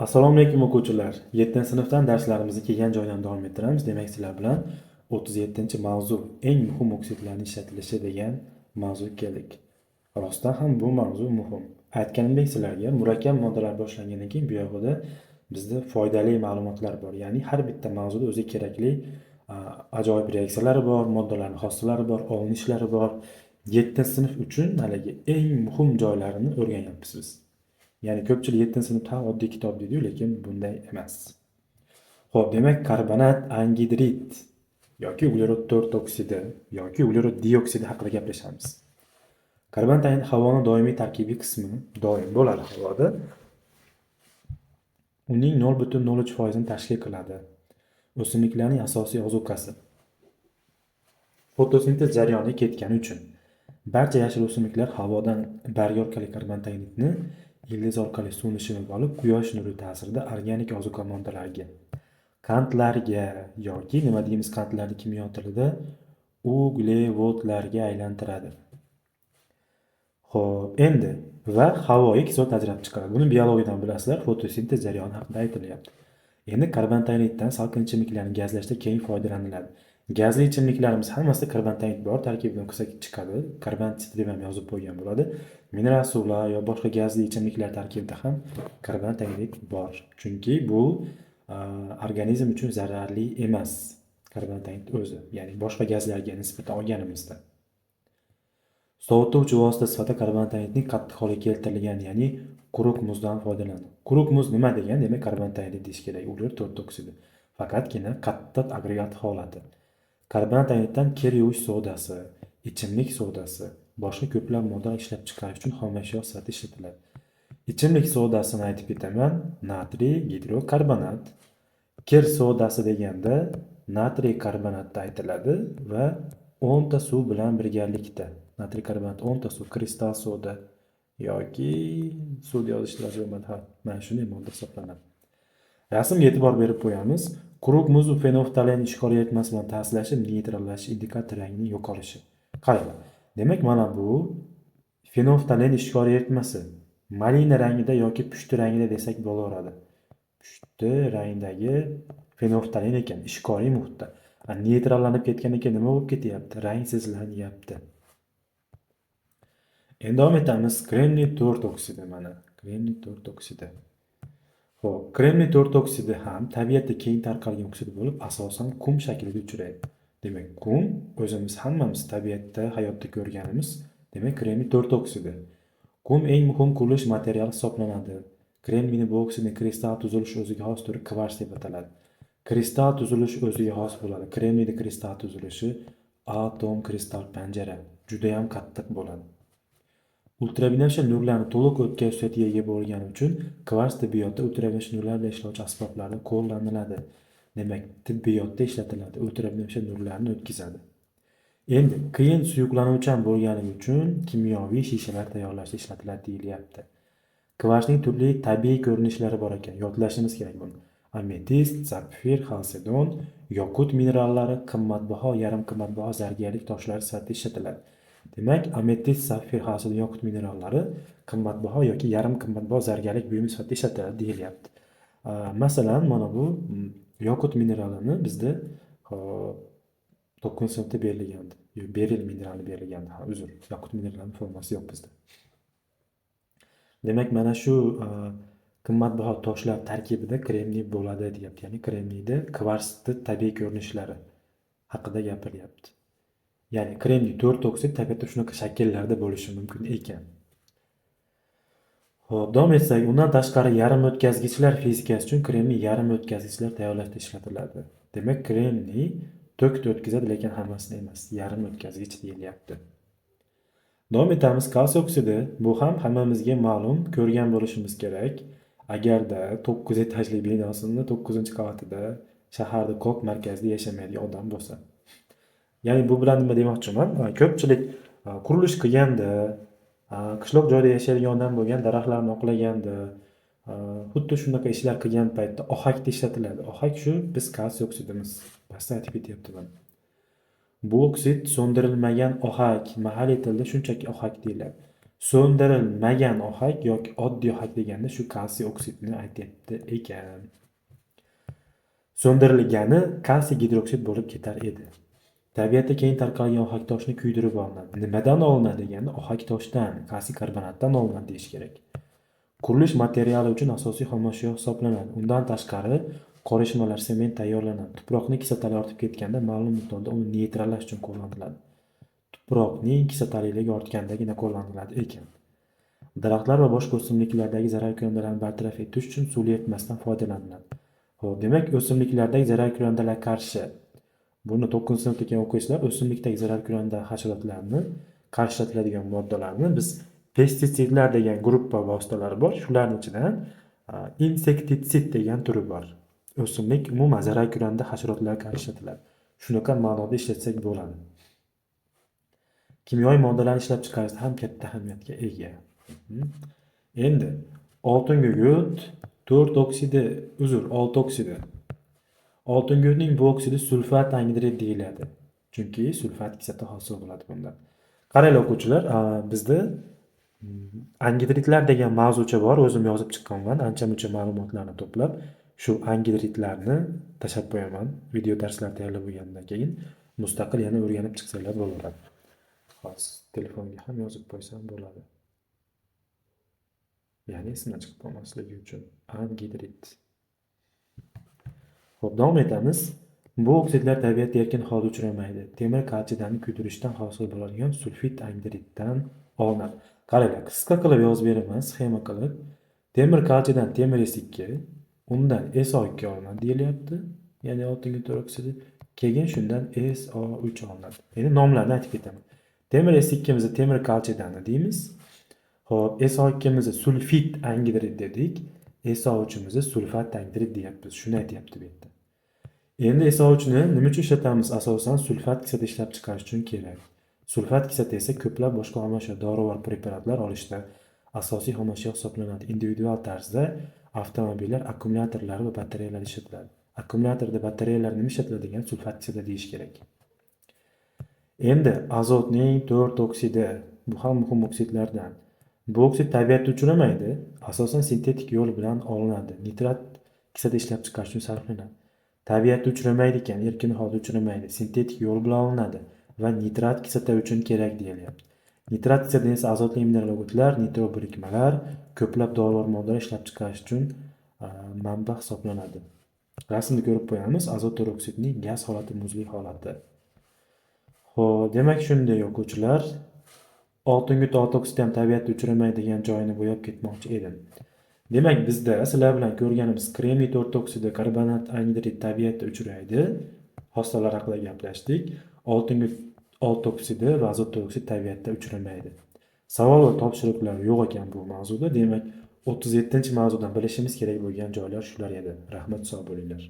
Assalomu alaykum o'quvchilar. 7-sinfdan darslarimizni kelgan joydan davom ettiramiz. Demak, sizlar bilan 37-mavzu eng muhim oksidlarning ishlatilishi degan mavzuga keldik. Rostdan ham bu mavzu muhim. Aytganimdek sizlarga murakkab moddalar boshlangandan keyin bu yoqda bizda foydali ma'lumotlar bor. Ya'ni har bitta mavzuda o'ziga kerakli ajoyib reaksiyalari bor, moddalarning xossalari bor, olinishlari bor. 7-sinf uchun haligi eng muhim joylarini o'rganyapmiz biz. Ya'ni ko'pchilik 7-sinfda ham oddiy kitob deydi-yu, lekin bunday emas. Xo'p, demak, karbonat angidrid yoki uglerod 4 oksidi yoki uglerod dioksidi haqida gaplashamiz. Karbonat havoning doimiy tarkibiy qismi, doim bo'ladi havoda. Uning 0,03% ni tashkil qiladi. O'simliklarning asosiy ozuqasi. Fotosintez jarayoni ketgani uchun barcha yashil o'simliklar havodan barg orqali karbonatni ildiz orqali suvni shimib olib, quyosh nuri ta'sirida organik ozuqa moddalariga, qandlarga yoki nima deymiz qandlarni kimyo tilida uglevodlarga aylantiradi. Xo'p, endi va havoga kislorod ajratib chiqaradi. Buni biologiyadan bilasizlar, fotosintez jarayoni haqida aytilyapti. Endi karbonatdan salqin ichimliklarni gazlashda keng foydalaniladi. Gazli ichimliklarimiz hammasida karbonat bor, tarkibidan qilsak chiqadi. Karbonat deb ham yozib qo'ygan bo'ladi. Mineral suvlar yo boshqa gazli ichimliklar tarkibida ham karbonat bor. Chunki bu organizm uchun zararli emas. Karbonat o'zi, ya'ni boshqa gazlarga nisbatan olganimizda. Sovutuvchi vosita sifatida karbonatning qattiq holga keltirilgan, ya'ni quruq muzdan foydalanadi. Quruq muz nima degan? Demak, karbonat deyish kerak, ugler 4 oksidi. Faqatgina qattiq agregat holati. Karbonatdan kir yuvish sodasi, ichimlik sodasi, boshqa ko'plab moddalar ishlab chiqarish uchun xomashyo sifatida ishlatiladi. Ichimlik sodasini aytib ketaman: natriy gidrokarbonat. Kir sodasi deganda natriy karbonatda aytiladi va 10 ta suv bilan birgalikda. Natriy karbonat 10 ta suv, kristal soda yoki suvda yozishlar bo'lmadi. Ha, mana shunday modda hisoblanadi. Rasmga e'tibor berib qo'yamiz. Quruq muz fenolftalen ishg'ol etmasi bilan ta'sirlashi neytrallashish indikator rangining yo'qolishi. Qarang. Demak, mana bu fenolftalen ishg'ol etmasi malina rangida yoki pushti rangida desak bo'laveradi. Pushti rangdagi fenolftalen ekan, ishg'oliy muhitda. Neytrallanib ketgandan keyin nima bo'lib ketyapti? Rangsizlanyapti. Endi davom etamiz. Kremniy 4 oksidi mana. Kremniy 4 oksidi. Xo'p, kremniy 4 oksidi ham tabiatda keng tarqalgan oksid bo'lib, asosan qum shaklida uchraydi. Demak, qum o'zimiz hammamiz tabiatda, hayotda ko'rganimiz, demak, kremniy 4 oksidi. Qum eng muhim qurilish materiali hisoblanadi. Kremniy bu oksidning kristal tuzilishi o'ziga xos turi kvars deb ataladi. Kristal tuzilishi o'ziga xos bo'ladi. Kremniyda kristal tuzilishi atom kristal panjara juda ham qattiq bo'ladi. Ultrabinafsha nurlarni to'liq o'tkazish xususiyatiga ega bo'lgani uchun kvars tibbiyotda ultrabinafsha nurlar bilan ishlovchi asboblarda qo'llaniladi. Demak, tibbiyotda ishlatiladi, ultrabinafsha nurlarni o'tkazadi. Endi qiyin suyuqlanuvchan bo'lgani uchun kimyoviy shishalar tayyorlashda ishlatiladi deyilyapti. Kvarsning turli tabiiy ko'rinishlari bor ekan, yodlashimiz kerak buni. Ametist, sapfir, xalsedon, yoqut minerallari qimmatbaho, yarim qimmatbaho zargarlik toshlari sifatida ishlatiladi. Demak, ametist, sapfir, xalsedon, yoqut minerallari qimmatbaho yoki yarim qimmatbaho zargarlik buyumi sifatida ishlatiladi deyilyapti. Masalan, mana bu yoqut mineralini bizda 9-sinfda berilgandi. Beril minerali berilgandi. Uzr, yoqut mineralining formasi yo'q bizda. Demak, mana shu qimmatbaho toshlar tarkibida kremniy bo'ladi deyapti. Ya'ni kremniyda kvarsning tabiiy ko'rinishlari haqida gapiryapti. Ya'ni kremniy 4 oksid tabiatda shunaqa shakllarda bo'lishi mumkin ekan. Xo'p, davom etsak, undan tashqari yarim o'tkazgichlar fizikasi uchun kremniy yarim o'tkazgichlar tayyorlashda ishlatiladi. Demak, kremniy tokni o'tkazadi, lekin hammasini emas, yarim o'tkazgich deyilyapti. Davom etamiz. Kalsiy oksidi, bu ham hammamizga ma'lum, ko'rgan bo'lishimiz kerak. Agarda 9 etajli binosini 9-qavatida shaharda ko'p markazda yashamaydigan odam bo'lsa. Ya'ni bu bilan nima demoqchiman? Ko'pchilik qurilish qilganda, qishloq joyda yashaydigan odam bo'lgan, daraxtlarni oqlaganda, xuddi shunaqa ishlar qilgan paytda ohakda ishlatiladi. Ohak shu biz kalsiy oksidimiz. Pastda aytib ketyapman. Bu oksid so'ndirilmagan ohak, mahalliy tilda shunchaki ohak deyiladi. So'ndirilmagan ohak yoki oddiy ohak deganda shu kalsiy oksidini aytyapti ekan. So'ndirilgani kalsiy gidroksid bo'lib ketar edi. Tabiatda keng tarqalgan ohak toshni kuydirib olinadi. Nimadan olinadi deganda ohak toshdan, kalsiy karbonatdan olinadi deyish kerak. Qurilish materiali uchun asosiy xomashyo hisoblanadi. Undan tashqari qorishmalar, sement tayyorlanadi. Tuproqning kislotaligi ortib ketganda ma'lum miqdorda uni neytrallash uchun qo'llaniladi. Tuproqning kislotaligi ortgandagina qo'llaniladi ekan. Daraxtlar va boshqa o'simliklardagi zararkunandalarni bartaraf etish uchun suvli eritmasdan foydalaniladi. Xo'p, demak o'simliklardagi zararkunandalarga qarshi buni 9-sinfda keyin o'qiysizlar. O'simlikdagi zararkunanda hasharotlarni qarshi ishlatiladigan moddalarni biz pestitsidlar degan gruppa vositalari bor. Shularning ichidan insektitsid degan turi bor. O'simlik umuman zararkunanda hasharotlarga qarshi ishlatiladi. Shunaqa ma'noda ishlatsak bo'ladi. Kimyoviy moddalarni ishlab chiqarishda ham katta ahamiyatga ega. Endi oltin gugurt 4 oksidi, olti oksidi. Oltin gugurtning bu oksidi sulfat angidrid deyiladi. Chunki sulfat kislota hosil bo'ladi bundan. Qaranglar o'quvchilar, bizda angidridlar degan mavzucha bor, o'zim yozib chiqqanman, ancha-muncha ma'lumotlarni to'plab, shu angidridlarni tashlab qo'yaman. Video darslar tayyorlab bo'lgandan keyin mustaqil yana o'rganib chiqsanglar bo'laveradi. Hozir telefonga ham yozib qo'ysam bo'ladi. Ya'ni esimdan chiqib qolmasligi uchun angidrid. Xo'p, davom etamiz. Bu oksidlar tabiatda erkin holda uchramaydi. Temir kalsiydanni kuydirishdan hosil bo'ladigan sulfit angidriddan olinadi. Qaranglar, qisqa qilib yozib beraman, sxema qilib. Temir kalsiydan temir S2, undan SO2 olinadi deyilyapti. Ya'ni oltin gugurt oksidi. Keyin shundan SO3 olinadi. Endi nomlarini aytib ketaman. Temir S2 mizni temir kalsiydanni deymiz. Xo'p, SO2 mizni sulfit angidrid dedik. SO3 mizni sulfat angidrid deyapmiz. Shuni aytyapti bu yerda. Endi SO3 ni nima uchun ishlatamiz? Asosan sulfat kislota ishlab chiqarish uchun kerak. Sulfat kislota esa ko'plab boshqa xomashyo, dorilar, preparatlar olishda asosiy xomashyo hisoblanadi. Individual tarzda avtomobillar akkumulyatorlari va batareyalar ishlatiladi. Akkumulyatorda batareyalar nima ishlatiladi degan sulfat kislota deyish kerak. Endi azotning 4 oksidi, bu ham muhim oksidlardan. Bu oksid tabiatda uchramaydi, asosan sintetik yo'l bilan olinadi. Nitrat kislota ishlab chiqarish uchun sarflanadi. Tabiatda uchramaydi ekan, erkin holda uchramaydi, sintetik yo'l bilan olinadi va nitrat kislota uchun kerak deyilyapti. Nitrat kislota esa azotli mineral o'g'itlar, nitro birikmalar, ko'plab dorilar moddalar ishlab chiqarish uchun manba hisoblanadi. Rasmni ko'rib qo'yamiz. Azot peroksidining gaz holati, muzli holati. Xo'p, demak shunday o'quvchilar, oltin gugurt oksidi ham tabiatda uchramaydi degan joyini bo'yab ketmoqchi edim. Demak, bizda sizlar bilan ko'rganimiz kremiy 4 oksidi, karbonat angidrid tabiatda uchraydi. Xossalar haqida gaplashdik. Oltin gugurt oksidi va azot oksidi tabiatda uchramaydi. Savol va topshiriqlar yo'q ekan bu mavzuda. Demak, 37-mavzudan bilishimiz kerak bo'lgan joylar shular edi. Rahmat, sog' bo'linglar.